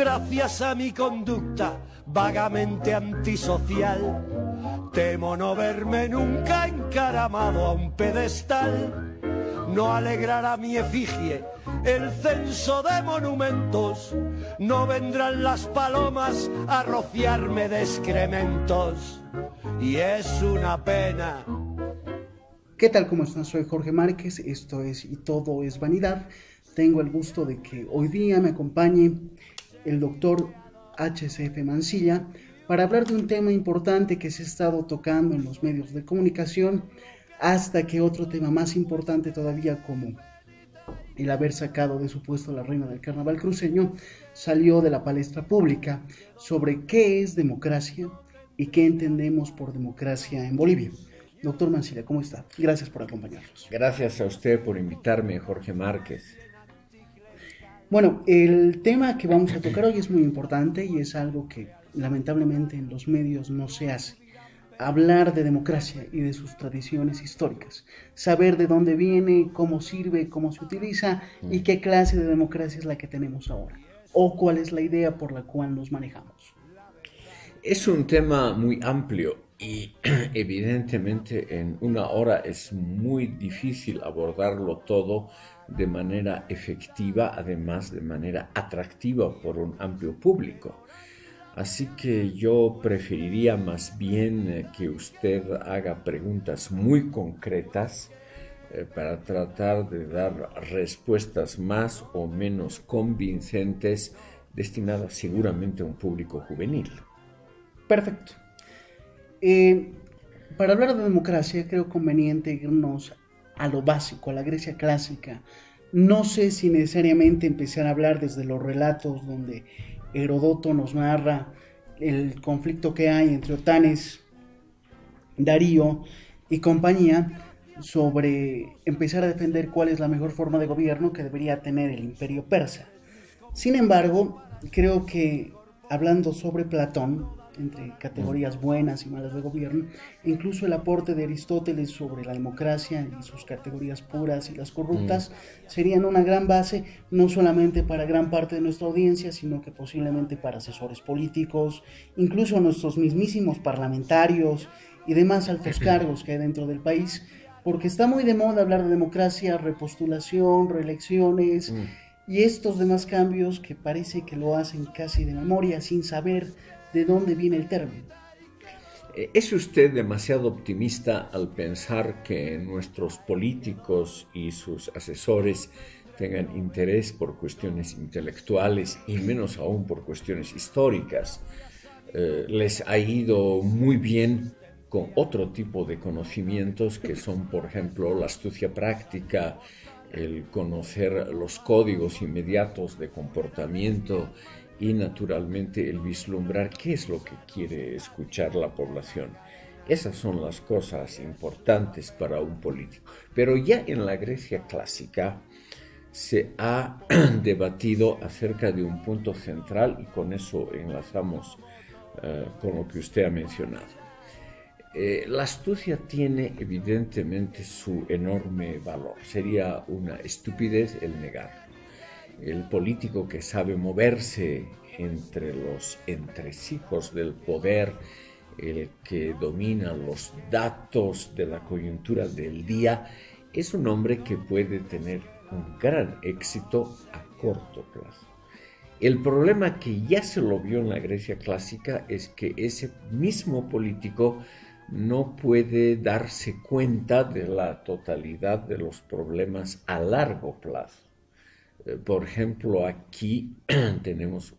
gracias a mi conducta vagamente antisocial, temo no verme nunca encaramado a un pedestal. No alegrará mi efigie el censo de monumentos, no vendrán las palomas a rociarme de excrementos, y es una pena. ¿Qué tal? ¿Cómo están? Soy Jorge Márquez, esto es Y Todo es Vanidad. Tengo el gusto de que hoy día me acompañe el doctor HCF Mancilla para hablar de un tema importante que se ha estado tocando en los medios de comunicación, hasta que otro tema más importante todavía, como el haber sacado de su puesto a la reina del carnaval cruceño, salió de la palestra pública sobre qué es democracia y qué entendemos por democracia en Bolivia. Doctor Mancilla, ¿cómo está? Gracias por acompañarnos. Gracias a usted por invitarme, Jorge Márquez. Bueno, el tema que vamos a tocar hoy es muy importante y es algo que lamentablemente en los medios no se hace. Hablar de democracia y de sus tradiciones históricas, saber de dónde viene, cómo sirve, cómo se utiliza y qué clase de democracia es la que tenemos ahora, o cuál es la idea por la cual nos manejamos. Es un tema muy amplio y evidentemente en una hora es muy difícil abordarlo todo de manera efectiva, además de manera atractiva por un amplio público. Así que yo preferiría más bien que usted haga preguntas muy concretas para tratar de dar respuestas más o menos convincentes, destinadas seguramente a un público juvenil. Perfecto. Para hablar de democracia creo conveniente irnos a lo básico, a la Grecia clásica. No sé si necesariamente empezar a hablar desde los relatos donde Heródoto nos narra el conflicto que hay entre Otanes, Darío y compañía, sobre empezar a defender cuál es la mejor forma de gobierno que debería tener el imperio persa. Sin embargo, creo que hablando sobre Platón, entre categorías buenas y malas de gobierno, incluso el aporte de Aristóteles sobre la democracia y sus categorías puras y las corruptas serían una gran base, no solamente para gran parte de nuestra audiencia, sino que posiblemente para asesores políticos, incluso nuestros mismísimos parlamentarios y demás altos cargos que hay dentro del país, porque está muy de moda hablar de democracia, repostulación, reelecciones y estos demás cambios que parece que lo hacen casi de memoria, sin saber de dónde viene el término. ¿Es usted demasiado optimista al pensar que nuestros políticos y sus asesores tengan interés por cuestiones intelectuales y menos aún por cuestiones históricas? Les ha ido muy bien con otro tipo de conocimientos que son, por ejemplo, la astucia práctica, el conocer los códigos inmediatos de comportamiento y naturalmente el vislumbrar qué es lo que quiere escuchar la población. Esas son las cosas importantes para un político. Pero ya en la Grecia clásica se ha debatido acerca de un punto central y con eso enlazamos con lo que usted ha mencionado. La astucia tiene evidentemente su enorme valor. Sería una estupidez el negarlo. El político que sabe moverse entre los entresijos del poder, el que domina los datos de la coyuntura del día, es un hombre que puede tener un gran éxito a corto plazo. El problema que ya se lo vio en la Grecia clásica es que ese mismo político no puede darse cuenta de la totalidad de los problemas a largo plazo. Por ejemplo, aquí tenemos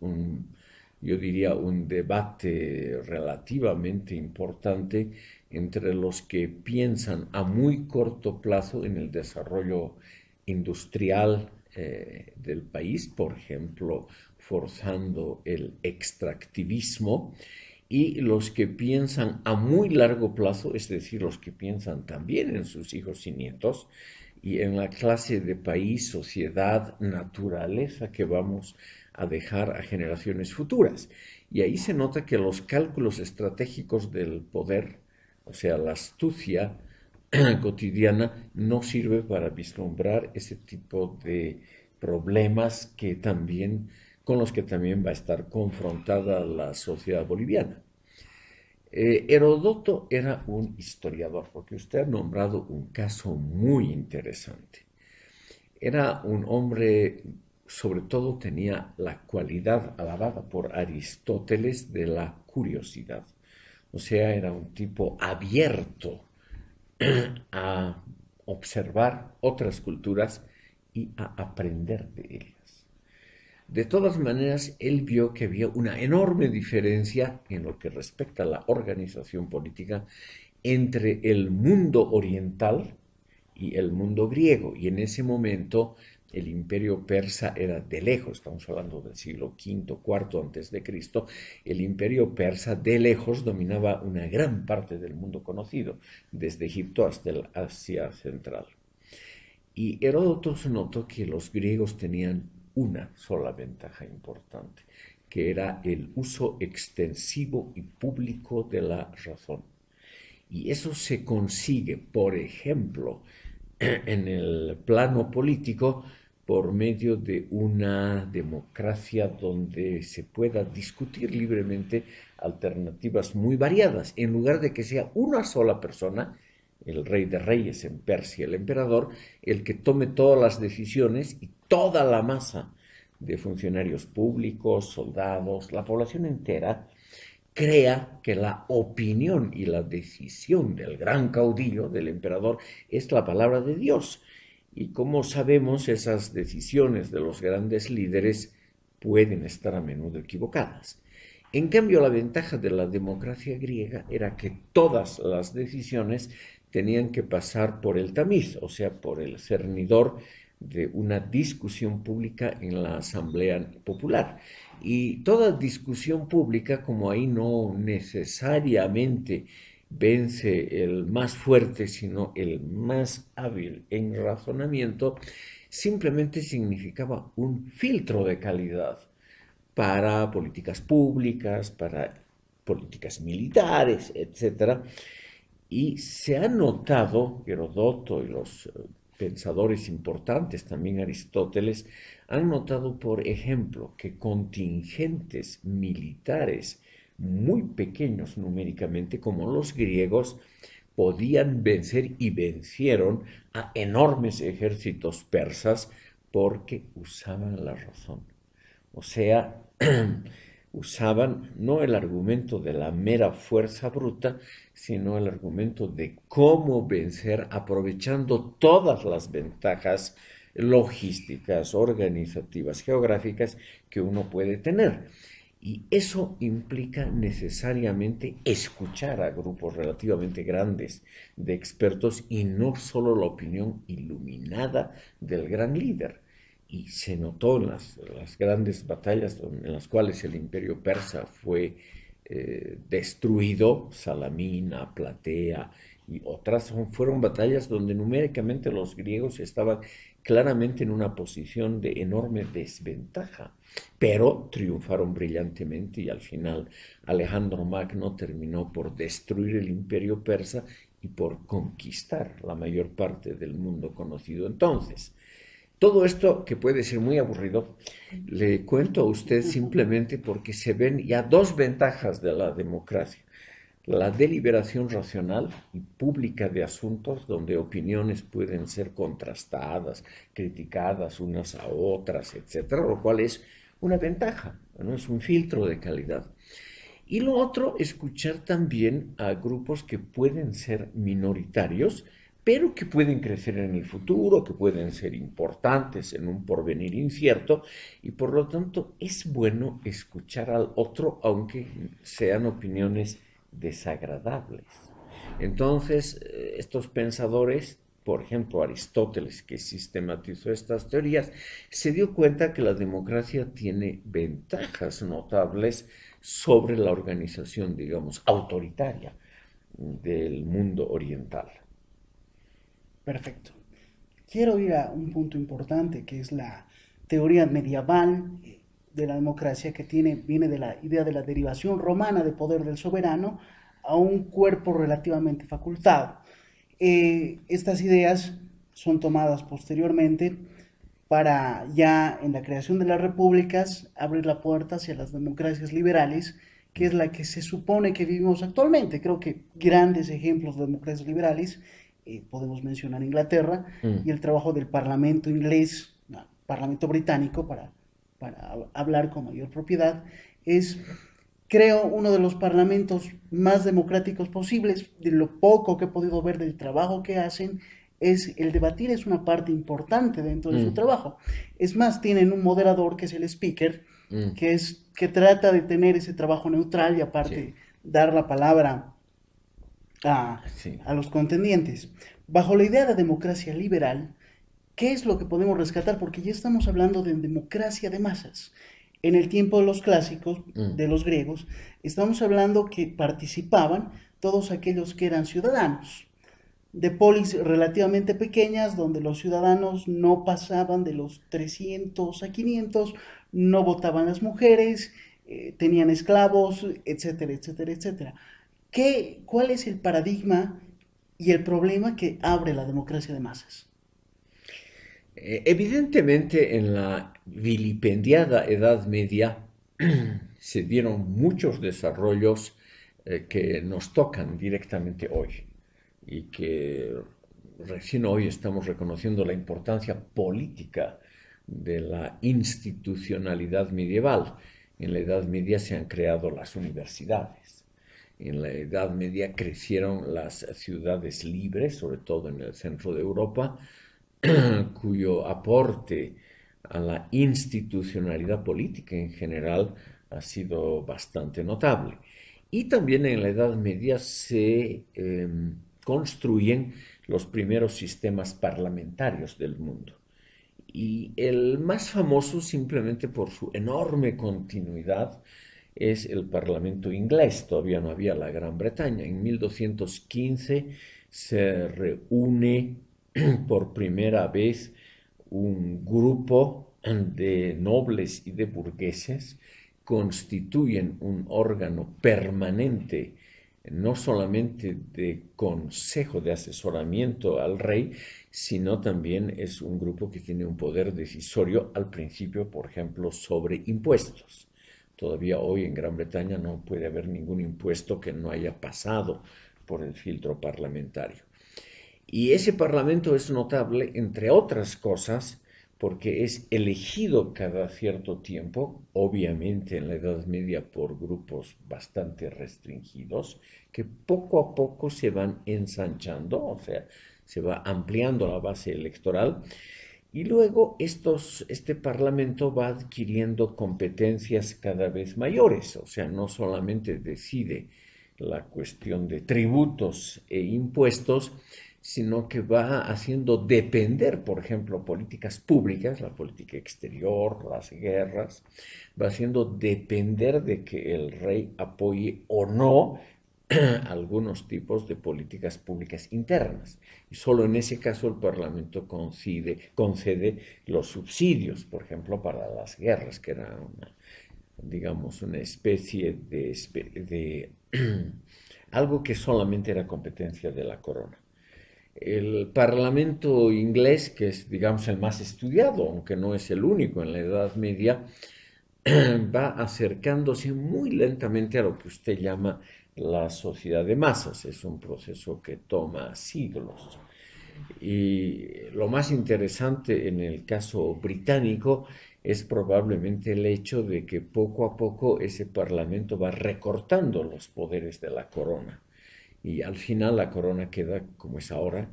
yo diría un debate relativamente importante entre los que piensan a muy corto plazo en el desarrollo industrial del país, por ejemplo, forzando el extractivismo, y los que piensan a muy largo plazo, es decir, los que piensan también en sus hijos y nietos, y en la clase de país, sociedad, naturaleza que vamos a dejar a generaciones futuras. Y ahí se nota que los cálculos estratégicos del poder, o sea, la astucia cotidiana, no sirve para vislumbrar ese tipo de problemas que también con los que también va a estar confrontada la sociedad boliviana. Heródoto era un historiador, porque usted ha nombrado un caso muy interesante. Era un hombre, sobre todo tenía la cualidad alabada por Aristóteles de la curiosidad. O sea, era un tipo abierto a observar otras culturas y a aprender de ellas. De todas maneras, él vio que había una enorme diferencia en lo que respecta a la organización política entre el mundo oriental y el mundo griego. Y en ese momento el imperio persa era de lejos, estamos hablando del siglo V, IV antes de Cristo, el imperio persa de lejos dominaba una gran parte del mundo conocido, desde Egipto hasta el Asia Central. Y Heródoto notó que los griegos tenían una sola ventaja importante, que era el uso extensivo y público de la razón. Y eso se consigue, por ejemplo, en el plano político, por medio de una democracia donde se pueda discutir libremente alternativas muy variadas, en lugar de que sea una sola persona, el rey de reyes en Persia, el emperador, el que tome todas las decisiones y toda la masa de funcionarios públicos, soldados, la población entera, crea que la opinión y la decisión del gran caudillo, del emperador, es la palabra de Dios. Y como sabemos, esas decisiones de los grandes líderes pueden estar a menudo equivocadas. En cambio, la ventaja de la democracia griega era que todas las decisiones tenían que pasar por el tamiz, o sea, por el cernidor de una discusión pública en la Asamblea Popular. Y toda discusión pública, como ahí no necesariamente vence el más fuerte, sino el más hábil en razonamiento, simplemente significaba un filtro de calidad para políticas públicas, para políticas militares, etc. Y se ha notado, Heródoto y los pensadores importantes, también Aristóteles, han notado, por ejemplo, que contingentes militares muy pequeños numéricamente, como los griegos, podían vencer y vencieron a enormes ejércitos persas porque usaban la razón. O sea, usaban no el argumento de la mera fuerza bruta, sino el argumento de cómo vencer aprovechando todas las ventajas logísticas, organizativas, geográficas que uno puede tener. Y eso implica necesariamente escuchar a grupos relativamente grandes de expertos y no solo la opinión iluminada del gran líder. Y se notó en las grandes batallas en las cuales el imperio persa fue destruido, Salamina, Platea y otras, fueron batallas donde numéricamente los griegos estaban claramente en una posición de enorme desventaja, pero triunfaron brillantemente y al final Alejandro Magno terminó por destruir el imperio persa y por conquistar la mayor parte del mundo conocido entonces. Todo esto, que puede ser muy aburrido, le cuento a usted simplemente porque se ven ya dos ventajas de la democracia. La deliberación racional y pública de asuntos donde opiniones pueden ser contrastadas, criticadas unas a otras, etc., lo cual es una ventaja, ¿no? Es un filtro de calidad. Y lo otro, escuchar también a grupos que pueden ser minoritarios, pero que pueden crecer en el futuro, que pueden ser importantes en un porvenir incierto, y por lo tanto es bueno escuchar al otro, aunque sean opiniones desagradables. Entonces, estos pensadores, por ejemplo Aristóteles, que sistematizó estas teorías, se dio cuenta que la democracia tiene ventajas notables sobre la organización, digamos, autoritaria del mundo oriental. Perfecto. Quiero ir a un punto importante que es la teoría medieval de la democracia que viene de la idea de la derivación romana de poder del soberano a un cuerpo relativamente facultado. Estas ideas son tomadas posteriormente para ya en la creación de las repúblicas abrir la puerta hacia las democracias liberales, que es la que se supone que vivimos actualmente. Creo que grandes ejemplos de democracias liberales, podemos mencionar Inglaterra y el trabajo del Parlamento inglés, no, Parlamento británico, para hablar con mayor propiedad, es, creo, uno de los parlamentos más democráticos posibles. De lo poco que he podido ver del trabajo que hacen, es el debatir es una parte importante dentro de su trabajo. Es más, tienen un moderador que es el speaker, que trata de tener ese trabajo neutral y aparte dar la palabra a los contendientes. Bajo la idea de democracia liberal, ¿qué es lo que podemos rescatar? Porque ya estamos hablando de democracia de masas. En el tiempo de los clásicos, de los griegos, estamos hablando que participaban todos aquellos que eran ciudadanos de polis relativamente pequeñas, donde los ciudadanos no pasaban de los 300 a 500, no votaban las mujeres, tenían esclavos, etcétera, etcétera, etcétera. ¿Cuál es el paradigma y el problema que abre la democracia de masas? Evidentemente, en la vilipendiada Edad Media se dieron muchos desarrollos que nos tocan directamente hoy y que recién hoy estamos reconociendo la importancia política de la institucionalidad medieval. En la Edad Media se han creado las universidades. En la Edad Media crecieron las ciudades libres, sobre todo en el centro de Europa, cuyo aporte a la institucionalidad política en general ha sido bastante notable. Y también en la Edad Media se construyen los primeros sistemas parlamentarios del mundo. Y el más famoso, simplemente por su enorme continuidad, es el Parlamento inglés. Todavía no había la Gran Bretaña. En 1215 se reúne por primera vez un grupo de nobles y de burgueses, constituyen un órgano permanente, no solamente de consejo de asesoramiento al rey, sino también es un grupo que tiene un poder decisorio al principio, por ejemplo, sobre impuestos. Todavía hoy en Gran Bretaña no puede haber ningún impuesto que no haya pasado por el filtro parlamentario. Y ese parlamento es notable, entre otras cosas, porque es elegido cada cierto tiempo, obviamente en la Edad Media por grupos bastante restringidos, que poco a poco se van ensanchando, o sea, se va ampliando la base electoral, y luego este parlamento va adquiriendo competencias cada vez mayores, o sea, no solamente decide la cuestión de tributos e impuestos, sino que va haciendo depender, por ejemplo, políticas públicas, la política exterior, las guerras, va haciendo depender de que el rey apoye o no algunos tipos de políticas públicas internas. Y solo en ese caso el Parlamento concede los subsidios, por ejemplo, para las guerras, que era una especie de algo que solamente era competencia de la corona. El Parlamento inglés, que es, digamos, el más estudiado, aunque no es el único en la Edad Media, va acercándose muy lentamente a lo que usted llama la sociedad de masas. Es un proceso que toma siglos. Y lo más interesante en el caso británico es probablemente el hecho de que poco a poco ese Parlamento va recortando los poderes de la corona. Y al final la corona queda, como es ahora,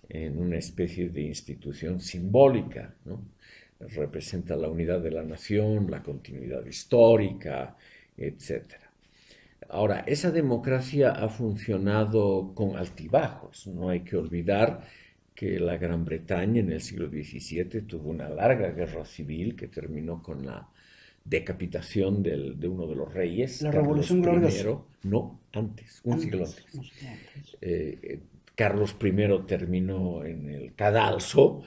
en una especie de institución simbólica, ¿no? Representa la unidad de la nación, la continuidad histórica, etc. Ahora, esa democracia ha funcionado con altibajos. No hay que olvidar que la Gran Bretaña en el siglo XVII tuvo una larga guerra civil que terminó con la decapitación de uno de los reyes, La Carlos Revolución I. Gloriosa. No, antes, un siglo antes. Carlos I terminó en el cadalso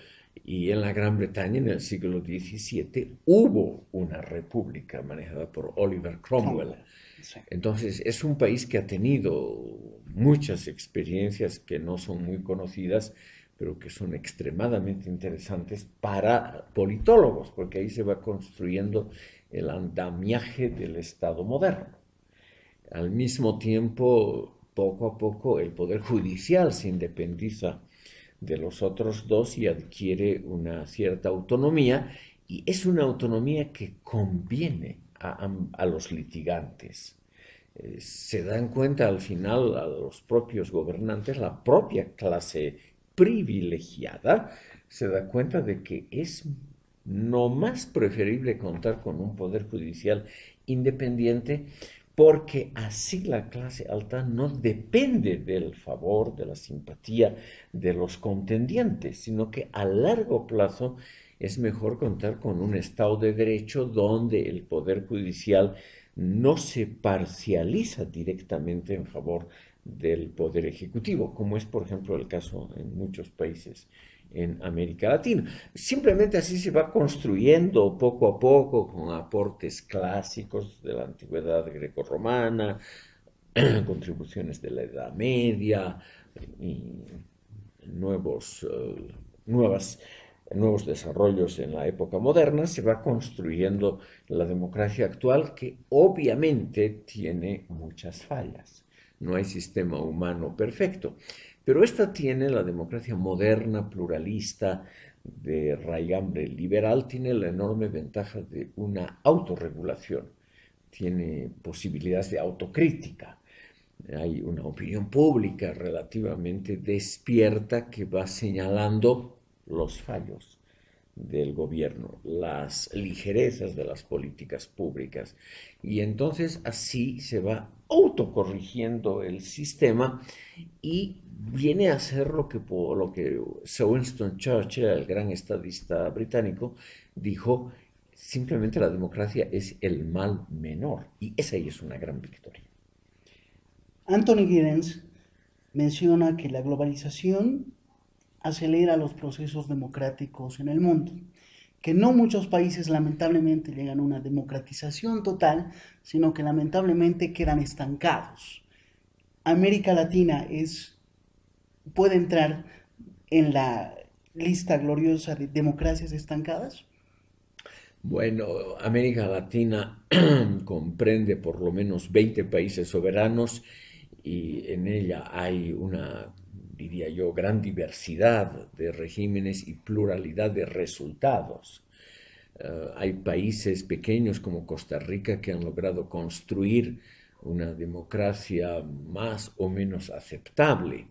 y en la Gran Bretaña en el siglo XVII hubo una república manejada por Oliver Cromwell. Entonces es un país que ha tenido muchas experiencias que no son muy conocidas, pero que son extremadamente interesantes para politólogos, porque ahí se va construyendo el andamiaje del Estado moderno. Al mismo tiempo, poco a poco, el Poder Judicial se independiza de los otros dos y adquiere una cierta autonomía, y es una autonomía que conviene a los litigantes. Se dan cuenta al final a los propios gobernantes, la propia clase privilegiada, se da cuenta de que es no más preferible contar con un poder judicial independiente, porque así la clase alta no depende del favor, de la simpatía de los contendientes, sino que a largo plazo es mejor contar con un Estado de Derecho donde el poder judicial no se parcializa directamente en favor del poder ejecutivo, como es por ejemplo el caso en muchos países en América Latina. Simplemente así se va construyendo poco a poco con aportes clásicos de la antigüedad grecorromana, contribuciones de la Edad Media y nuevos desarrollos en la época moderna. Se va construyendo la democracia actual, que obviamente tiene muchas fallas. No hay sistema humano perfecto, pero esta tiene, la democracia moderna, pluralista, de raigambre liberal, tiene la enorme ventaja de una autorregulación, tiene posibilidades de autocrítica. Hay una opinión pública relativamente despierta que va señalando los fallos del gobierno, las ligerezas de las políticas públicas, y entonces así se va autocorrigiendo el sistema y viene a ser lo que Sir Winston Churchill, el gran estadista británico, dijo: simplemente la democracia es el mal menor, y esa ahí es una gran victoria. Anthony Giddens menciona que la globalización acelera los procesos democráticos en el mundo, que no muchos países lamentablemente llegan a una democratización total, sino que lamentablemente quedan estancados. América Latina puede entrar en la lista gloriosa de democracias estancadas. Bueno, América Latina comprende por lo menos 20 países soberanos, y en ella hay una, diría yo, gran diversidad de regímenes y pluralidad de resultados. Hay países pequeños como Costa Rica que han logrado construir una democracia más o menos aceptable,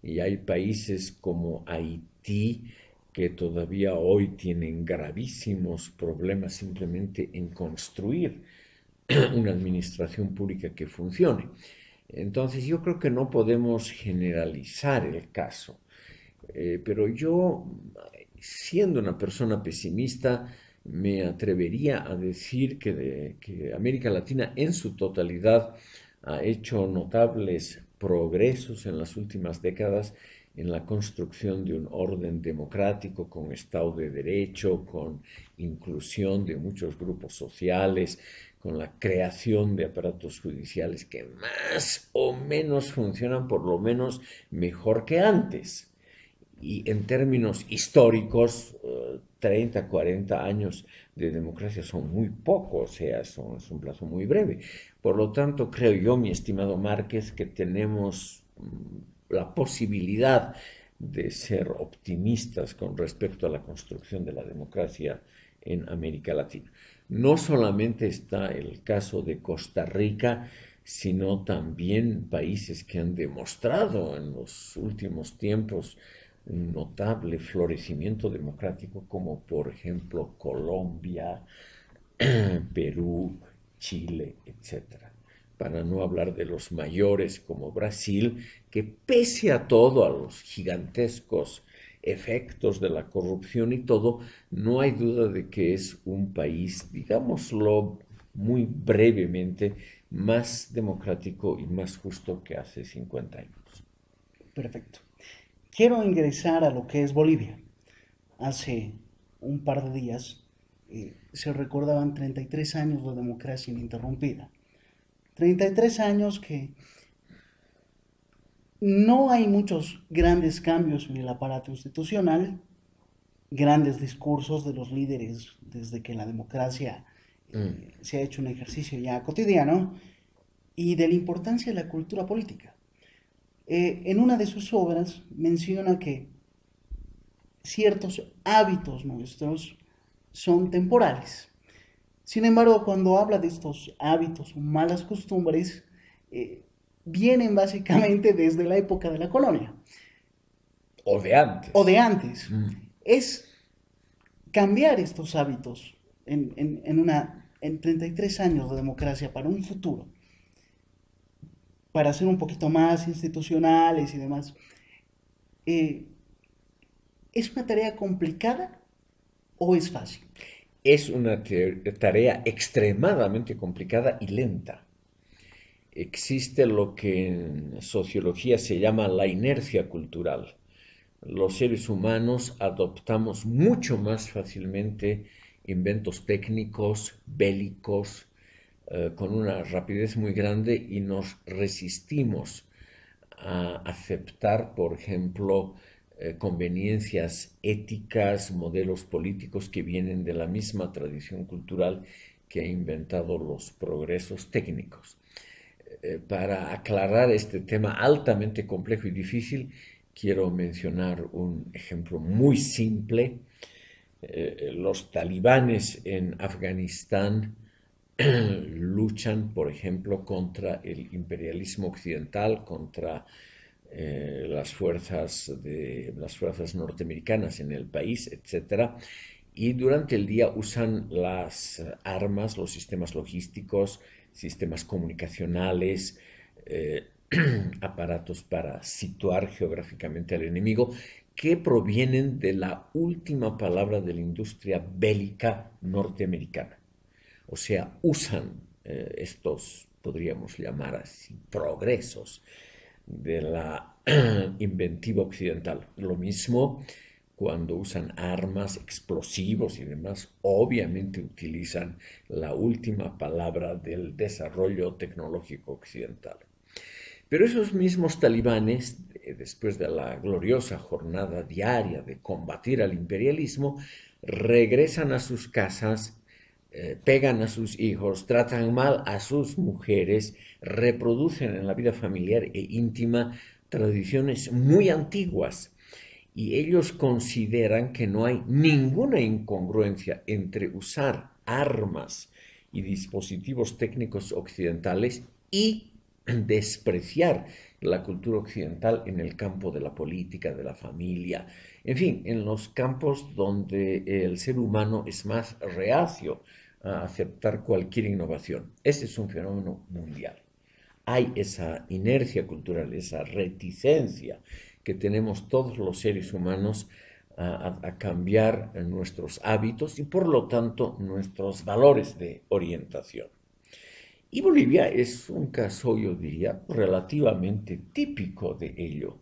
y hay países como Haití que todavía hoy tienen gravísimos problemas simplemente en construir una administración pública que funcione. Entonces yo creo que no podemos generalizar el caso, pero yo, siendo una persona pesimista, me atrevería a decir que América Latina en su totalidad ha hecho notables progresos en las últimas décadas en la construcción de un orden democrático con Estado de Derecho, con inclusión de muchos grupos sociales, con la creación de aparatos judiciales que más o menos funcionan por lo menos mejor que antes. Y en términos históricos, 30, 40 años de democracia son muy poco, o sea, es un plazo muy breve. Por lo tanto, creo yo, mi estimado Márquez, que tenemos la posibilidad de ser optimistas con respecto a la construcción de la democracia en América Latina. No solamente está el caso de Costa Rica, sino también países que han demostrado en los últimos tiempos un notable florecimiento democrático, como por ejemplo Colombia, Perú, Chile, etc. Para no hablar de los mayores como Brasil, que pese a todo, a los gigantescos efectos de la corrupción y todo, no hay duda de que es un país, digámoslo muy brevemente, más democrático y más justo que hace 50 años. Perfecto. Quiero ingresar a lo que es Bolivia. Hace un par de días se recordaban 33 años de democracia ininterrumpida. 33 años que No hay muchos grandes cambios en el aparato institucional, grandes discursos de los líderes desde que la democracia se ha hecho un ejercicio ya cotidiano, y de la importancia de la cultura política. En una de sus obras menciona que ciertos hábitos nuestros son temporales. Sin embargo, cuando habla de estos hábitos o malas costumbres, vienen básicamente desde la época de la colonia. O de antes. O de antes. Es cambiar estos hábitos en 33 años de democracia para un futuro, para ser un poquito más institucionales y demás. ¿Es una tarea complicada o es fácil? Es una tarea extremadamente complicada y lenta. Existe lo que en sociología se llama la inercia cultural. Los seres humanos adoptamos mucho más fácilmente inventos técnicos, bélicos, con una rapidez muy grande, y nos resistimos a aceptar, por ejemplo, conveniencias éticas, modelos políticos que vienen de la misma tradición cultural que ha inventado los progresos técnicos. Para aclarar este tema altamente complejo y difícil, quiero mencionar un ejemplo muy simple. Los talibanes en Afganistán luchan, por ejemplo, contra el imperialismo occidental, contra las fuerzas norteamericanas en el país, etc. Y durante el día usan las armas, los sistemas logísticos, sistemas comunicacionales, aparatos para situar geográficamente al enemigo, que provienen de la última palabra de la industria bélica norteamericana. O sea, usan estos, podríamos llamar así, progresos de la inventiva occidental. Lo mismo cuando usan armas, explosivos y demás, obviamente utilizan la última palabra del desarrollo tecnológico occidental. Pero esos mismos talibanes, después de la gloriosa jornada diaria de combatir al imperialismo, regresan a sus casas, pegan a sus hijos, tratan mal a sus mujeres, reproducen en la vida familiar e íntima tradiciones muy antiguas. Y ellos consideran que no hay ninguna incongruencia entre usar armas y dispositivos técnicos occidentales y despreciar la cultura occidental en el campo de la política, de la familia, en fin, en los campos donde el ser humano es más reacio a aceptar cualquier innovación. Ese es un fenómeno mundial. Hay esa inercia cultural, esa reticencia que tenemos todos los seres humanos a cambiar nuestros hábitos y, por lo tanto, nuestros valores de orientación. Y Bolivia es un caso, yo diría, relativamente típico de ello.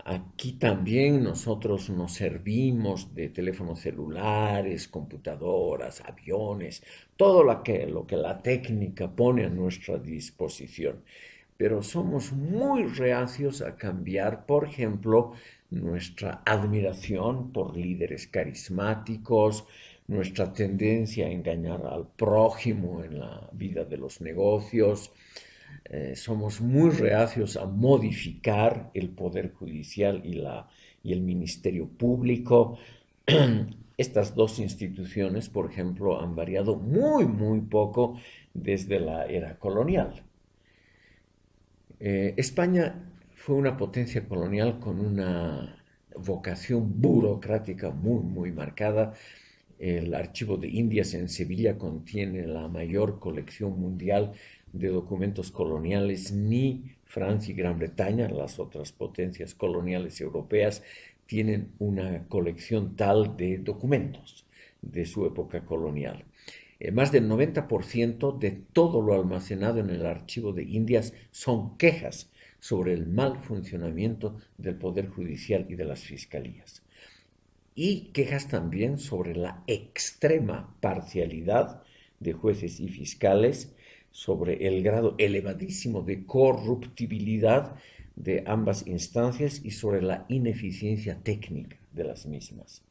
Aquí también nosotros nos servimos de teléfonos celulares, computadoras, aviones, todo lo que la técnica pone a nuestra disposición. Pero somos muy reacios a cambiar, por ejemplo, nuestra admiración por líderes carismáticos, nuestra tendencia a engañar al prójimo en la vida de los negocios. Somos muy reacios a modificar el Poder Judicial y el Ministerio Público. Estas dos instituciones, por ejemplo, han variado muy, muy poco desde la era colonial. España fue una potencia colonial con una vocación burocrática muy, muy marcada. El Archivo de Indias en Sevilla contiene la mayor colección mundial de documentos coloniales. Ni Francia y Gran Bretaña, las otras potencias coloniales europeas, tienen una colección tal de documentos de su época colonial. Más del 90% de todo lo almacenado en el Archivo de Indias son quejas sobre el mal funcionamiento del Poder Judicial y de las fiscalías. Y quejas también sobre la extrema parcialidad de jueces y fiscales, sobre el grado elevadísimo de corruptibilidad de ambas instancias y sobre la ineficiencia técnica de las mismas.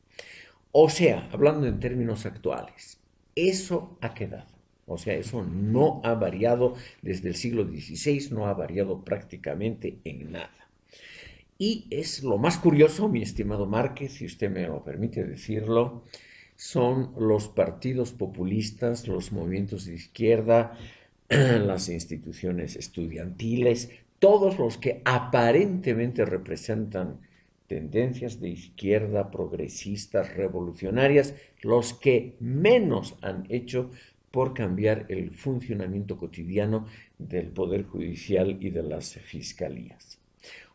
O sea, hablando en términos actuales, eso ha quedado. O sea, eso no ha variado desde el siglo XVI, no ha variado prácticamente en nada. Y es lo más curioso, mi estimado Márquez, si usted me lo permite decirlo, son los partidos populistas, los movimientos de izquierda, las instituciones estudiantiles, todos los que aparentemente representan tendencias de izquierda, progresistas, revolucionarias, los que menos han hecho por cambiar el funcionamiento cotidiano del Poder Judicial y de las fiscalías.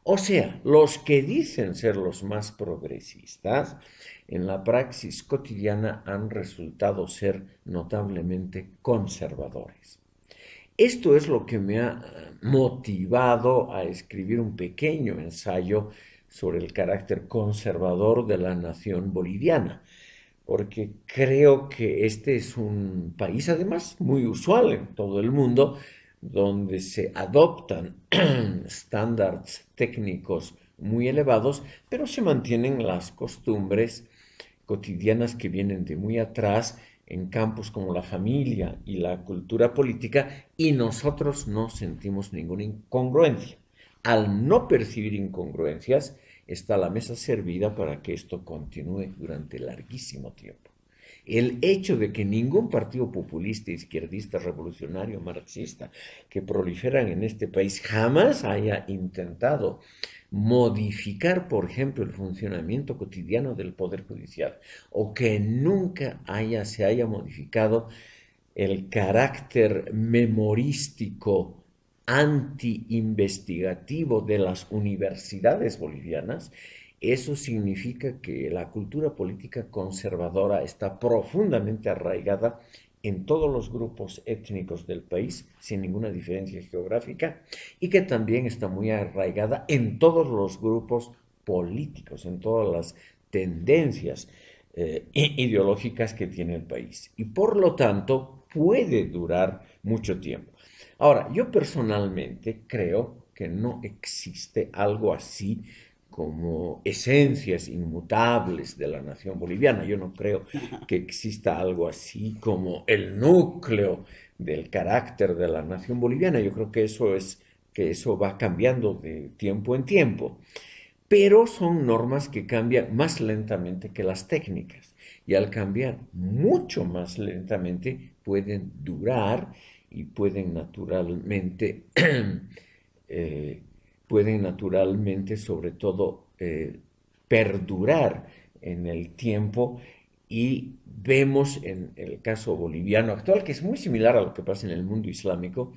O sea, los que dicen ser los más progresistas, en la praxis cotidiana han resultado ser notablemente conservadores. Esto es lo que me ha motivado a escribir un pequeño ensayo sobre el carácter conservador de la nación boliviana, porque creo que este es un país además muy usual en todo el mundo, donde se adoptan estándares técnicos muy elevados, pero se mantienen las costumbres cotidianas que vienen de muy atrás en campos como la familia y la cultura política, y nosotros no sentimos ninguna incongruencia. Al no percibir incongruencias, está la mesa servida para que esto continúe durante larguísimo tiempo. El hecho de que ningún partido populista, izquierdista, revolucionario, marxista que proliferan en este país jamás haya intentado modificar, por ejemplo, el funcionamiento cotidiano del Poder Judicial, o que nunca se haya modificado el carácter memorístico anti-investigativo de las universidades bolivianas, eso significa que la cultura política conservadora está profundamente arraigada en todos los grupos étnicos del país, sin ninguna diferencia geográfica, y que también está muy arraigada en todos los grupos políticos, en todas las tendencias ideológicas que tiene el país. Y por lo tanto puede durar mucho tiempo. Ahora, yo personalmente creo que no existe algo así como esencias inmutables de la nación boliviana. Yo no creo que exista algo así como el núcleo del carácter de la nación boliviana. Yo creo que eso va cambiando de tiempo en tiempo. Pero son normas que cambian más lentamente que las técnicas. Y al cambiar mucho más lentamente pueden durar y pueden naturalmente sobre todo perdurar en el tiempo, y vemos en el caso boliviano actual, que es muy similar a lo que pasa en el mundo islámico,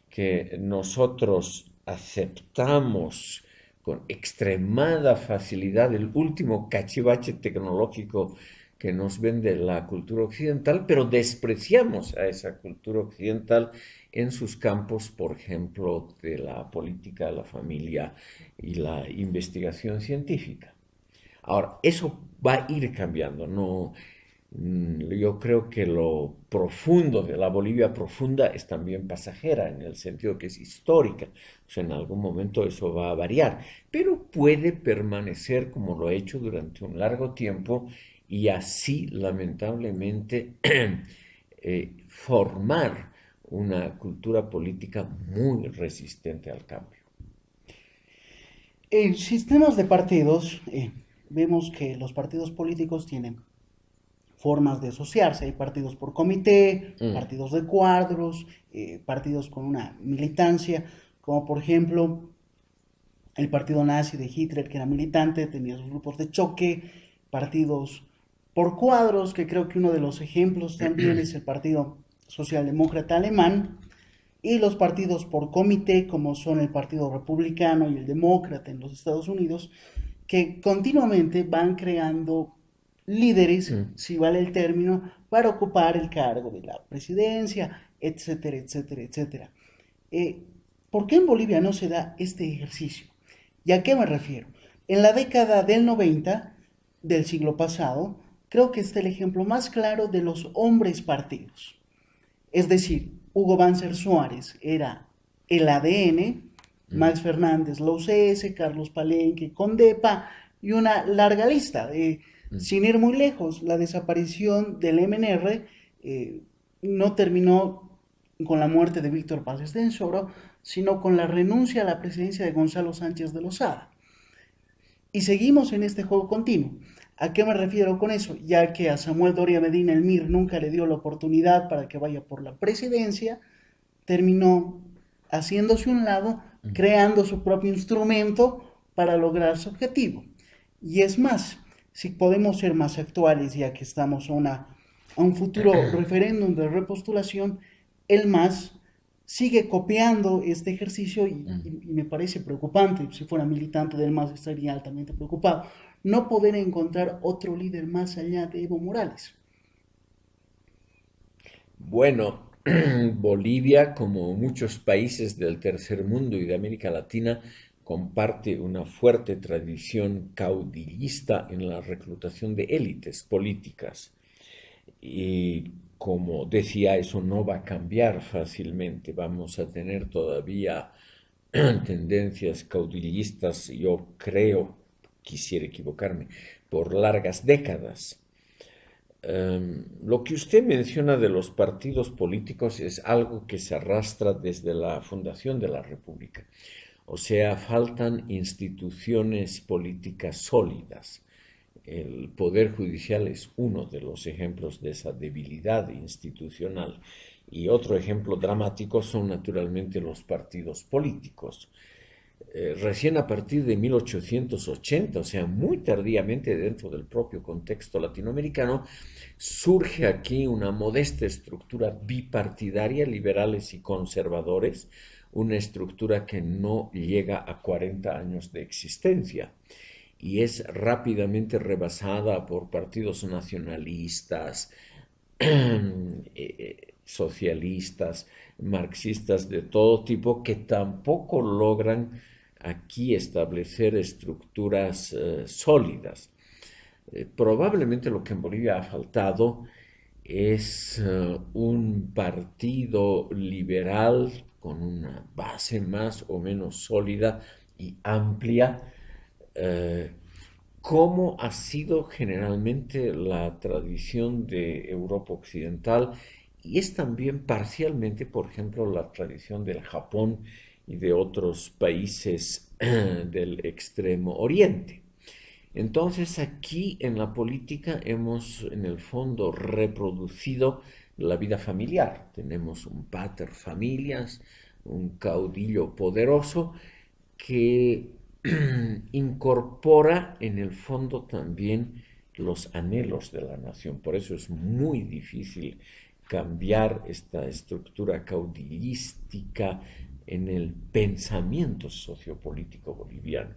que nosotros aceptamos con extremada facilidad el último cachivache tecnológico que nos vende la cultura occidental, pero despreciamos a esa cultura occidental en sus campos, por ejemplo, de la política, la familia y la investigación científica. Ahora, eso va a ir cambiando, ¿no? Yo creo que lo profundo de la Bolivia profunda es también pasajera, en el sentido que es histórica. O sea, en algún momento eso va a variar, pero puede permanecer como lo ha hecho durante un largo tiempo, y así, lamentablemente, formar una cultura política muy resistente al cambio. En sistemas de partidos, vemos que los partidos políticos tienen formas de asociarse. Hay partidos por comité, partidos de cuadros, partidos con una militancia, como por ejemplo el partido nazi de Hitler, que era militante, tenía sus grupos de choque, partidos por cuadros, que creo que uno de los ejemplos también es el Partido Socialdemócrata Alemán, y los partidos por comité, como son el Partido Republicano y el Demócrata en los Estados Unidos, que continuamente van creando líderes, si vale el término, para ocupar el cargo de la presidencia, etcétera, etcétera, etcétera. ¿Por qué en Bolivia no se da este ejercicio? ¿Y a qué me refiero? En la década del 90 del siglo pasado, creo que está el ejemplo más claro de los hombres partidos. Es decir, Hugo Banzer Suárez era el ADN Max Fernández, la UCS, Carlos Palenque, Condepa y una larga lista. Sin ir muy lejos, la desaparición del MNR no terminó con la muerte de Víctor Paz Estenssoro, sino con la renuncia a la presidencia de Gonzalo Sánchez de Lozada. Y seguimos en este juego continuo. ¿A qué me refiero con eso? Ya que a Samuel Doria Medina el MIR nunca le dio la oportunidad para que vaya por la presidencia, terminó haciéndose un lado, creando su propio instrumento para lograr su objetivo. Y es más, si podemos ser más actuales, ya que estamos a un futuro referéndum de repostulación, el MAS sigue copiando este ejercicio y me parece preocupante. Si fuera militante del MAS estaría altamente preocupado. No poder encontrar otro líder más allá de Evo Morales. Bueno, Bolivia, como muchos países del tercer mundo y de América Latina, comparte una fuerte tradición caudillista en la reclutación de élites políticas. Y como decía, eso no va a cambiar fácilmente. Vamos a tener todavía tendencias caudillistas, yo creo, quisiera equivocarme, por largas décadas. Lo que usted menciona de los partidos políticos es algo que se arrastra desde la fundación de la República. O sea, faltan instituciones políticas sólidas. El Poder Judicial es uno de los ejemplos de esa debilidad institucional. Y otro ejemplo dramático son naturalmente los partidos políticos. Recién a partir de 1880, o sea, muy tardíamente dentro del propio contexto latinoamericano, surge aquí una modesta estructura bipartidaria, liberales y conservadores, una estructura que no llega a 40 años de existencia y es rápidamente rebasada por partidos nacionalistas, socialistas, marxistas de todo tipo, que tampoco logran aquí establecer estructuras sólidas. Probablemente lo que en Bolivia ha faltado es un partido liberal con una base más o menos sólida y amplia, como ha sido generalmente la tradición de Europa Occidental y es también parcialmente, por ejemplo, la tradición del Japón y de otros países del Extremo Oriente. Entonces aquí en la política hemos en el fondo reproducido la vida familiar. Tenemos un pater familias, un caudillo poderoso que incorpora en el fondo también los anhelos de la nación. Por eso es muy difícil cambiar esta estructura caudillística en el pensamiento sociopolítico boliviano.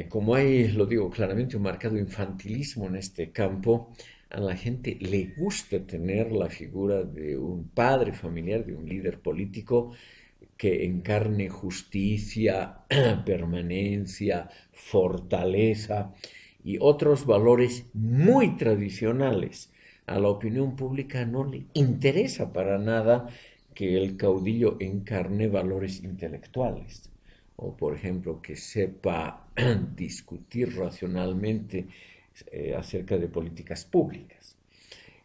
Como hay, lo digo claramente, un marcado infantilismo en este campo, a la gente le gusta tener la figura de un padre familiar, de un líder político que encarne justicia, permanencia, fortaleza y otros valores muy tradicionales. A la opinión pública no le interesa para nada que el caudillo encarne valores intelectuales o, por ejemplo, que sepa discutir racionalmente acerca de políticas públicas.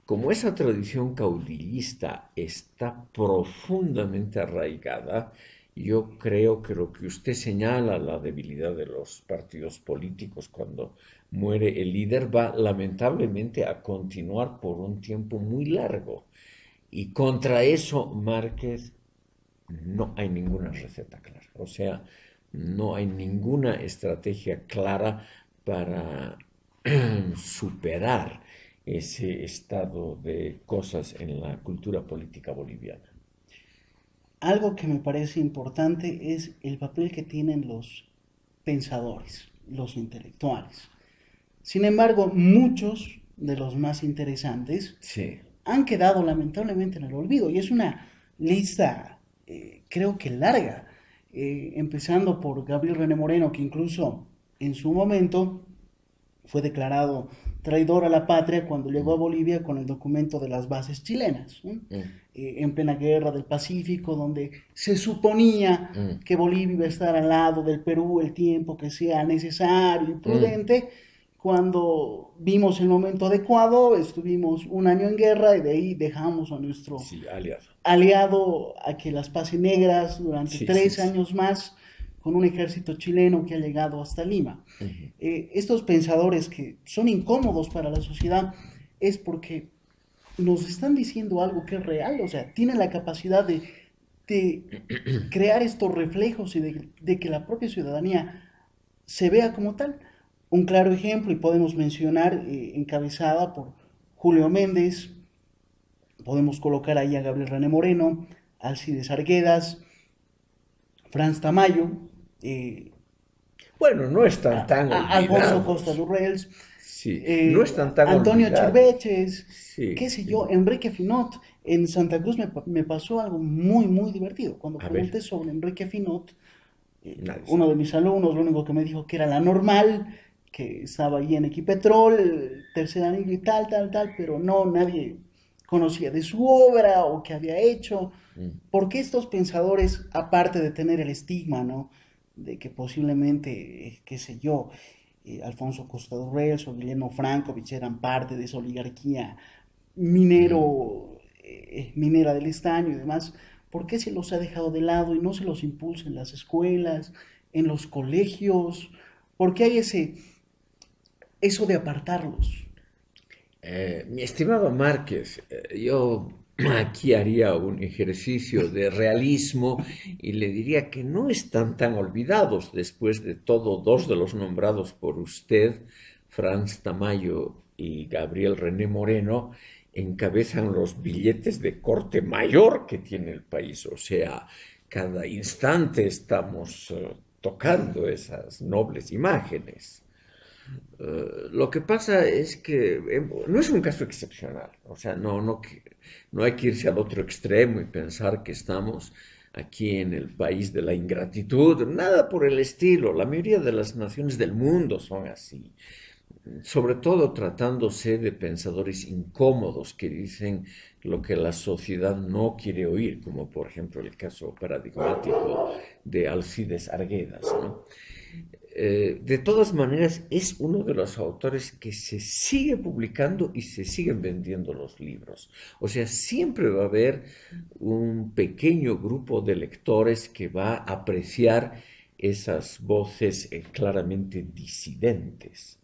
Como esa tradición caudillista está profundamente arraigada, yo creo que lo que usted señala, la debilidad de los partidos políticos cuando muere el líder, va lamentablemente a continuar por un tiempo muy largo. Y contra eso, Márquez, no hay ninguna receta clara. O sea, no hay ninguna estrategia clara para superar ese estado de cosas en la cultura política boliviana. Algo que me parece importante es el papel que tienen los pensadores, los intelectuales. Sin embargo, muchos de los más interesantes han quedado lamentablemente en el olvido y es una lista creo que larga, empezando por Gabriel René Moreno, que incluso en su momento fue declarado traidor a la patria cuando llegó a Bolivia con el documento de las bases chilenas, ¿no? En plena guerra del Pacífico, donde se suponía que Bolivia iba a estar al lado del Perú el tiempo que sea necesario y prudente. Cuando vimos el momento adecuado, estuvimos un año en guerra y de ahí dejamos a nuestro Sí, aliado. aliado a que las pase negras durante Sí, 3 años más con un ejército chileno que ha llegado hasta Lima. Estos pensadores que son incómodos para la sociedad es porque nos están diciendo algo que es real, o sea, tienen la capacidad de crear estos reflejos y de que la propia ciudadanía se vea como tal. Un claro ejemplo, y podemos mencionar, encabezada por Julio Méndez, podemos colocar ahí a Gabriel René Moreno, Alcides Arguedas, Franz Tamayo, Bueno, no están tan Alfonso Costa olvidados. Durrells, Sí, no están tan Antonio olvidados. Chirveches, Sí, qué sé sí. yo, Enrique Finot. En Santa Cruz me pasó algo muy, muy divertido. Cuando A ver, pregunté sobre Enrique Finot, nadie uno sabe. de mis alumnos lo único que me dijo que era la normal, que estaba ahí en Equipetrol, tercer anillo y tal, tal, tal, pero no, nadie conocía de su obra o qué había hecho. Porque estos pensadores, aparte de tener el estigma, ¿no? De que posiblemente, qué sé yo, Alfonso Costa Durrells o Guillermo Francovich eran parte de esa oligarquía minera del estaño y demás, ¿por qué se los ha dejado de lado y no se los impulsa en las escuelas, en los colegios? ¿Por qué hay eso de apartarlos? Mi estimado Márquez, yo aquí haría un ejercicio de realismo y le diría que no están tan olvidados. Después de todo, dos de los nombrados por usted, Franz Tamayo y Gabriel René Moreno, encabezan los billetes de corte mayor que tiene el país. O sea, cada instante estamos tocando esas nobles imágenes. Lo que pasa es que no es un caso excepcional, o sea, no hay que irse al otro extremo y pensar que estamos aquí en el país de la ingratitud, nada por el estilo, la mayoría de las naciones del mundo son así, sobre todo tratándose de pensadores incómodos que dicen lo que la sociedad no quiere oír, como por ejemplo el caso paradigmático de Alcides Arguedas, ¿no? De todas maneras, es uno de los autores que se sigue publicando y se siguen vendiendo los libros. O sea, siempre va a haber un pequeño grupo de lectores que va a apreciar esas voces claramente disidentes.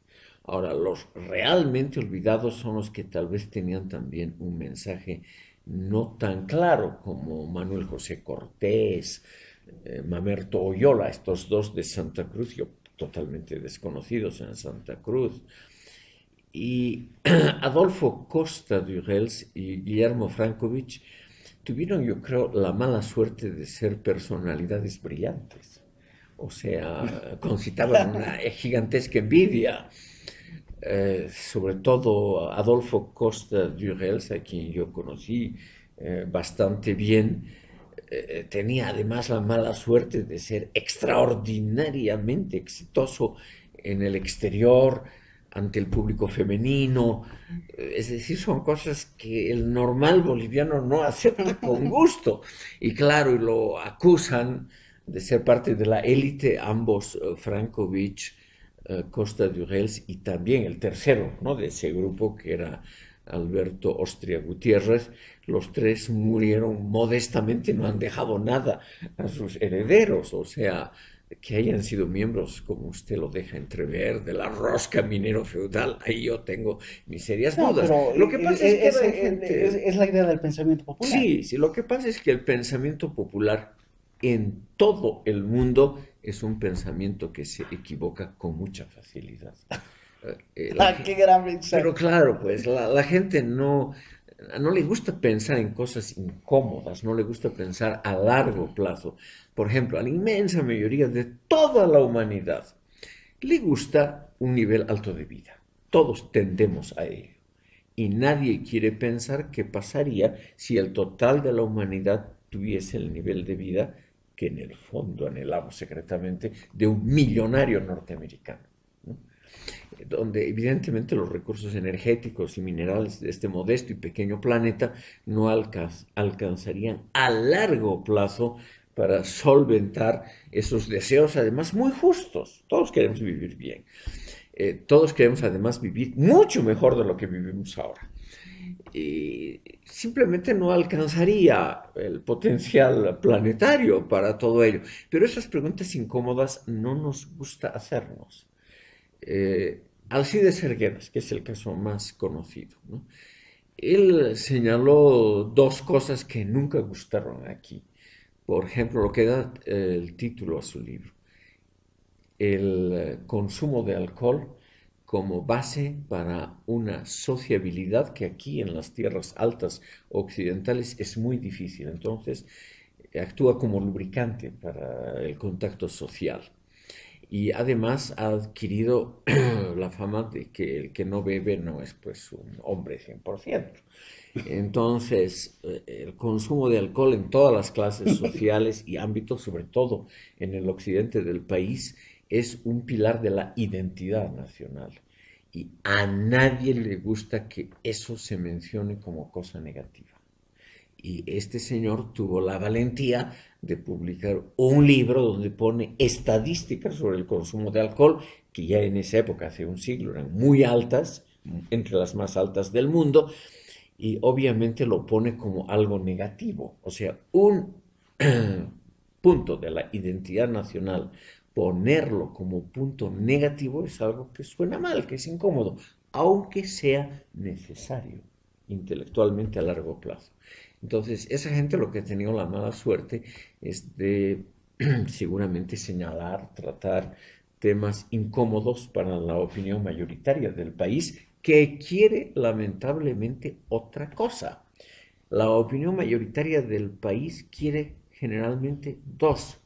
Ahora, los realmente olvidados son los que tal vez tenían también un mensaje no tan claro como Manuel José Cortés, Mamerto Oyola, estos dos de Santa Cruz, yo totalmente desconocidos en Santa Cruz, y Adolfo Costa Durrells y Guillermo Francovich tuvieron, yo creo, la mala suerte de ser personalidades brillantes. O sea, concitaban una gigantesca envidia. Sobre todo Adolfo Costa Durrells, a quien yo conocí bastante bien, tenía además la mala suerte de ser extraordinariamente exitoso en el exterior, ante el público femenino, es decir, son cosas que el normal boliviano no acepta con gusto, y claro, y lo acusan de ser parte de la élite, ambos, Francovich, Costa Durrells, y también el tercero, ¿no?, de ese grupo, que era Alberto Ostria Gutiérrez. Los tres murieron modestamente, no han dejado nada a sus herederos, o sea, que hayan sido miembros, como usted lo deja entrever, de la rosca minero feudal, ahí yo tengo mis serias No, dudas. pero Lo que pasa es que la es gente... la idea del pensamiento popular. Sí, sí, lo que pasa es que el pensamiento popular en todo el mundo es un pensamiento que se equivoca con mucha facilidad. Qué gran Pero mensaje. claro, pues la gente no le gusta pensar en cosas incómodas, no le gusta pensar a largo plazo. Por ejemplo, a la inmensa mayoría de toda la humanidad le gusta un nivel alto de vida. Todos tendemos a ello. Y nadie quiere pensar qué pasaría si el total de la humanidad tuviese el nivel de vida que en el fondo anhelamos secretamente de un millonario norteamericano, ¿no? donde evidentemente los recursos energéticos y minerales de este modesto y pequeño planeta no alcanzarían a largo plazo para solventar esos deseos, además muy justos. Todos queremos vivir bien. Todos queremos además vivir mucho mejor de lo que vivimos ahora. Y simplemente no alcanzaría el potencial planetario para todo ello. Pero esas preguntas incómodas no nos gusta hacernos. Alcides Cerguedas, que es el caso más conocido, ¿no? Él señaló dos cosas que nunca gustaron aquí. Por ejemplo, lo que da el título a su libro, el consumo de alcohol como base para una sociabilidad que aquí en las tierras altas occidentales es muy difícil. Entonces, actúa como lubricante para el contacto social. Y además ha adquirido la fama de que el que no bebe no es pues un hombre 100%. Entonces, el consumo de alcohol en todas las clases sociales y ámbitos, sobre todo en el occidente del país, es un pilar de la identidad nacional. Y a nadie le gusta que eso se mencione como cosa negativa. Y este señor tuvo la valentía de publicar un libro donde pone estadísticas sobre el consumo de alcohol, que ya en esa época, hace un siglo, eran muy altas, entre las más altas del mundo, y obviamente lo pone como algo negativo. O sea, un punto de la identidad nacional, ponerlo como punto negativo es algo que suena mal, que es incómodo, aunque sea necesario intelectualmente a largo plazo. Entonces, esa gente lo que ha tenido la mala suerte es de seguramente señalar, tratar temas incómodos para la opinión mayoritaria del país, que quiere lamentablemente otra cosa. La opinión mayoritaria del país quiere generalmente dos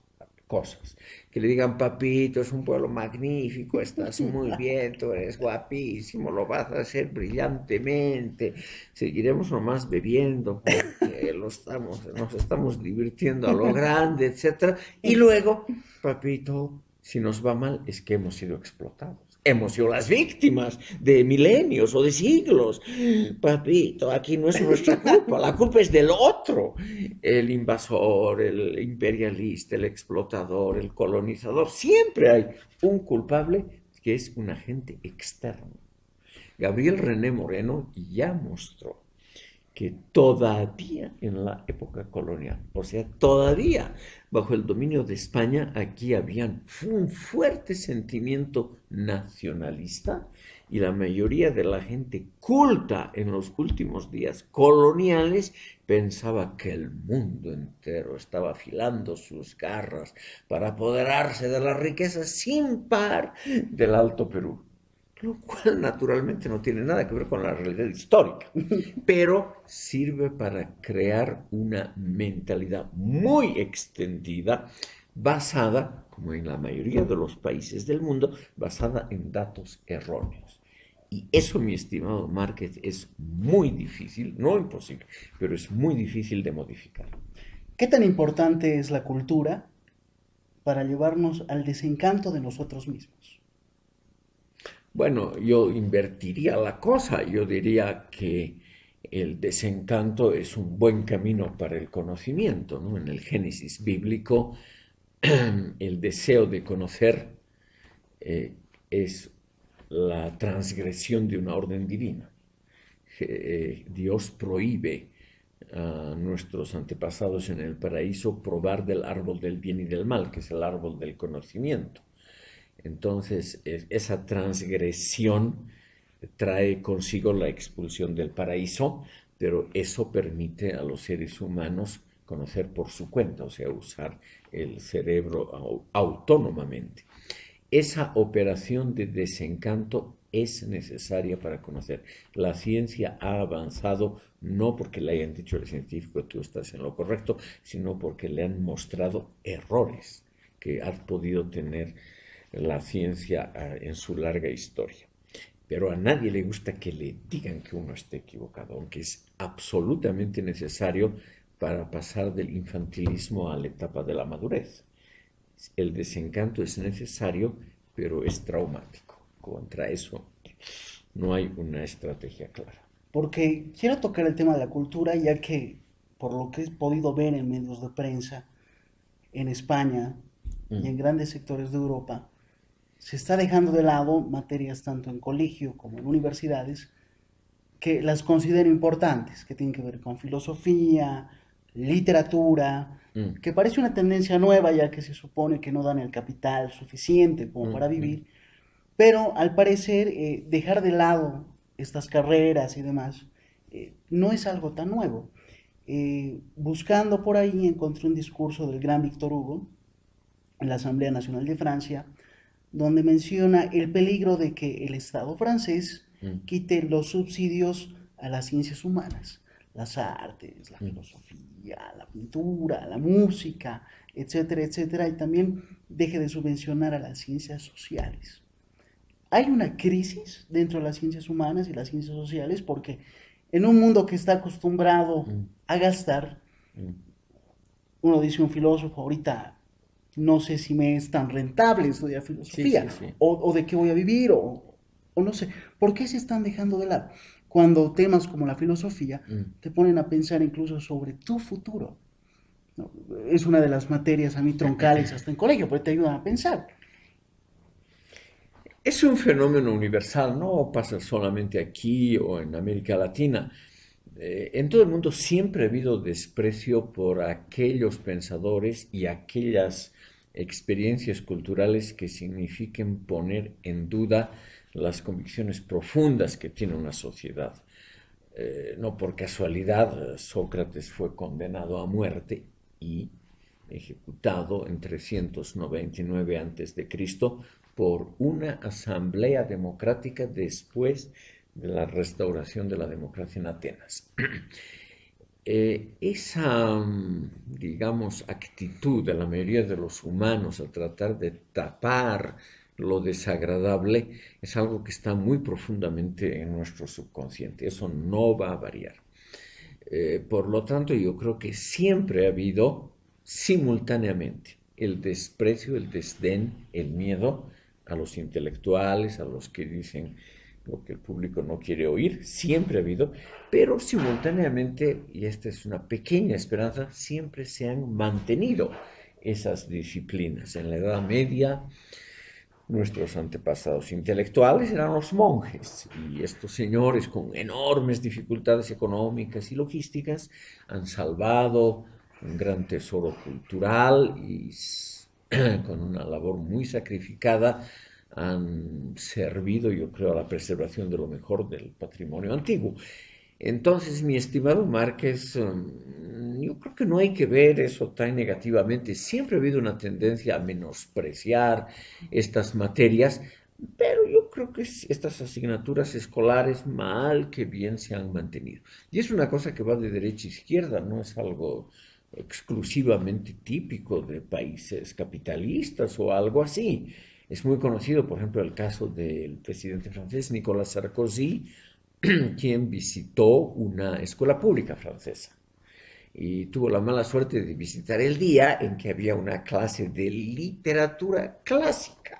cosas. Que le digan, papito, es un pueblo magnífico, estás muy bien, tú eres guapísimo, lo vas a hacer brillantemente, seguiremos nomás bebiendo porque nos estamos divirtiendo a lo grande, etc. Y luego, papito, si nos va mal es que hemos sido explotados. Hemos sido las víctimas de milenios o de siglos. Papito, aquí no es nuestra culpa, la culpa es del otro. El invasor, el imperialista, el explotador, el colonizador. Siempre hay un culpable que es un agente externo. Gabriel René Moreno ya mostró que todavía en la época colonial, o sea, todavía bajo el dominio de España, aquí había un fuerte sentimiento nacionalista y la mayoría de la gente culta en los últimos días coloniales pensaba que el mundo entero estaba afilando sus garras para apoderarse de las riquezas sin par del Alto Perú. Lo cual naturalmente no tiene nada que ver con la realidad histórica, pero sirve para crear una mentalidad muy extendida, basada, como en la mayoría de los países del mundo, basada en datos erróneos. Y eso, mi estimado Márquez, es muy difícil, no imposible, pero es muy difícil de modificar. ¿Qué tan importante es la cultura para llevarnos al desencanto de nosotros mismos? Bueno, yo invertiría la cosa, yo diría que el desencanto es un buen camino para el conocimiento, ¿no? En el Génesis bíblico, el deseo de conocer es la transgresión de una orden divina. Dios prohíbe a nuestros antepasados en el paraíso probar del árbol del bien y del mal, que es el árbol del conocimiento. Entonces, esa transgresión trae consigo la expulsión del paraíso, pero eso permite a los seres humanos conocer por su cuenta, o sea, usar el cerebro autónomamente. Esa operación de desencanto es necesaria para conocer. La ciencia ha avanzado no porque le hayan dicho al científico tú estás en lo correcto, sino porque le han mostrado errores que ha podido tener la ciencia en su larga historia. Pero a nadie le gusta que le digan que uno esté equivocado, aunque es absolutamente necesario para pasar del infantilismo a la etapa de la madurez. El desencanto es necesario, pero es traumático. contra eso no hay una estrategia clara. Porque quiero tocar el tema de la cultura, ya que por lo que he podido ver en medios de prensa, en España y en grandes sectores de Europa, se está dejando de lado materias tanto en colegio como en universidades que las considero importantes, que tienen que ver con filosofía, literatura, que parece una tendencia nueva ya que se supone que no dan el capital suficiente como para vivir, pero al parecer dejar de lado estas carreras y demás no es algo tan nuevo. Buscando por ahí encontré un discurso del gran Víctor Hugo en la Asamblea Nacional de Francia, donde menciona el peligro de que el Estado francés quite los subsidios a las ciencias humanas, las artes, la filosofía, la pintura, la música, etcétera, etcétera, y también deje de subvencionar a las ciencias sociales. Hay una crisis dentro de las ciencias humanas y las ciencias sociales porque en un mundo que está acostumbrado a gastar, uno dice un filósofo, ahorita no sé si me es tan rentable estudiar filosofía, sí. O de qué voy a vivir, o no sé, ¿por qué se están dejando de lado? Cuando temas como la filosofía te ponen a pensar incluso sobre tu futuro. ¿No? Es una de las materias a mí troncales hasta en colegio, porque te ayudan a pensar. Es un fenómeno universal, no pasa solamente aquí o en América Latina. En todo el mundo siempre ha habido desprecio por aquellos pensadores y aquellas experiencias culturales que signifiquen poner en duda las convicciones profundas que tiene una sociedad. No por casualidad, Sócrates fue condenado a muerte y ejecutado en 399 a.C. por una asamblea democrática después de la restauración de la democracia en Atenas. Esa, digamos, actitud de la mayoría de los humanos a tratar de tapar lo desagradable es algo que está muy profundamente en nuestro subconsciente. Eso no va a variar. Por lo tanto, yo creo que siempre ha habido simultáneamente el desprecio, el desdén, el miedo a los intelectuales, a los que dicen lo que el público no quiere oír, siempre ha habido, pero simultáneamente, y esta es una pequeña esperanza, siempre se han mantenido esas disciplinas. En la Edad Media, nuestros antepasados intelectuales eran los monjes, y estos señores con enormes dificultades económicas y logísticas han salvado un gran tesoro cultural y con una labor muy sacrificada han servido, yo creo, a la preservación de lo mejor del patrimonio antiguo. Entonces, mi estimado Márquez, yo creo que no hay que ver eso tan negativamente. Siempre ha habido una tendencia a menospreciar estas materias, pero yo creo que estas asignaturas escolares, mal que bien, se han mantenido. Y es una cosa que va de derecha a izquierda, no es algo exclusivamente típico de países capitalistas o algo así. Es muy conocido, por ejemplo, el caso del presidente francés Nicolas Sarkozy, quien visitó una escuela pública francesa y tuvo la mala suerte de visitar el día en que había una clase de literatura clásica.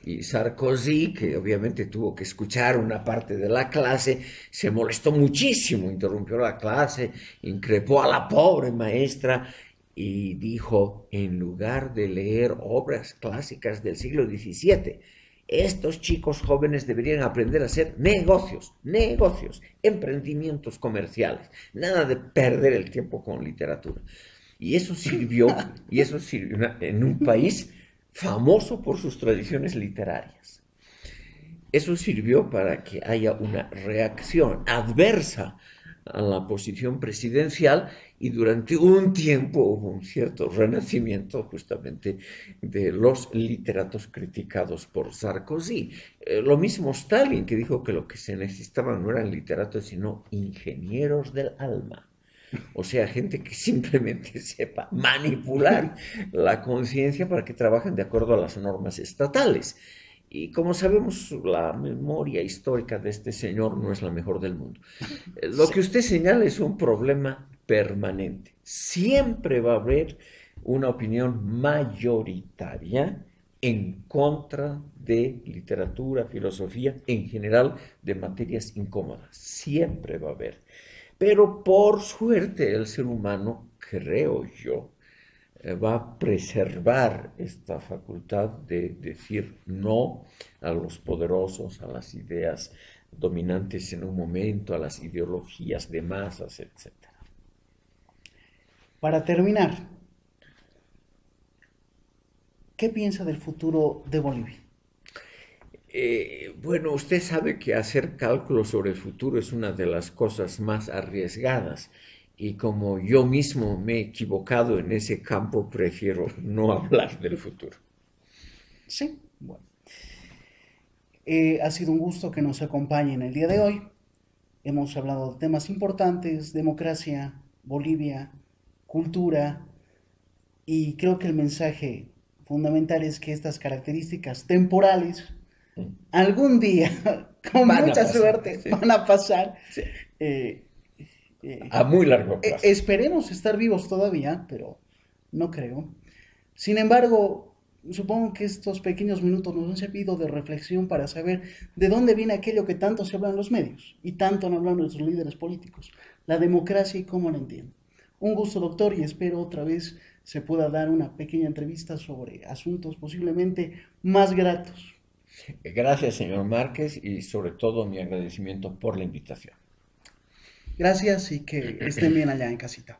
Y Sarkozy, que obviamente tuvo que escuchar una parte de la clase, se molestó muchísimo, interrumpió la clase, increpó a la pobre maestra y dijo, en lugar de leer obras clásicas del siglo XVII, estos chicos jóvenes deberían aprender a hacer negocios, emprendimientos comerciales, nada de perder el tiempo con literatura. Y eso sirvió en un país famoso por sus tradiciones literarias. Eso sirvió para que haya una reacción adversa a la posición presidencial y durante un tiempo hubo un cierto renacimiento justamente de los literatos criticados por Sarkozy. Lo mismo Stalin, que dijo que lo que se necesitaban no eran literatos sino ingenieros del alma. O sea, gente que simplemente sepa manipular la conciencia para que trabajen de acuerdo a las normas estatales. Y como sabemos, la memoria histórica de este señor no es la mejor del mundo. Lo que usted señala es un problema permanente. Siempre va a haber una opinión mayoritaria en contra de literatura, filosofía, en general de materias incómodas. Siempre va a haber. Pero por suerte el ser humano, creo yo, va a preservar esta facultad de decir no a los poderosos, a las ideas dominantes en un momento, a las ideologías de masas, etc. Para terminar, ¿qué piensa del futuro de Bolivia? Bueno, usted sabe que hacer cálculos sobre el futuro es una de las cosas más arriesgadas y como yo mismo me he equivocado en ese campo, prefiero no hablar del futuro. Sí, bueno. Ha sido un gusto que nos acompañen el día de hoy. Hemos hablado de temas importantes, democracia, Bolivia, cultura, y creo que el mensaje fundamental es que estas características temporales algún día, con Van a mucha pasar, suerte, sí. van a pasar. Sí. Eh, A muy largo plazo. Esperemos estar vivos todavía, pero no creo. Sin embargo, supongo que estos pequeños minutos nos han servido de reflexión para saber de dónde viene aquello que tanto se habla en los medios y tanto han hablado nuestros líderes políticos, la democracia y cómo la entienden. Un gusto, doctor, y espero otra vez se pueda dar una pequeña entrevista sobre asuntos posiblemente más gratos. Gracias, señor Márquez, y sobre todo mi agradecimiento por la invitación. Gracias y que estén bien allá en casita.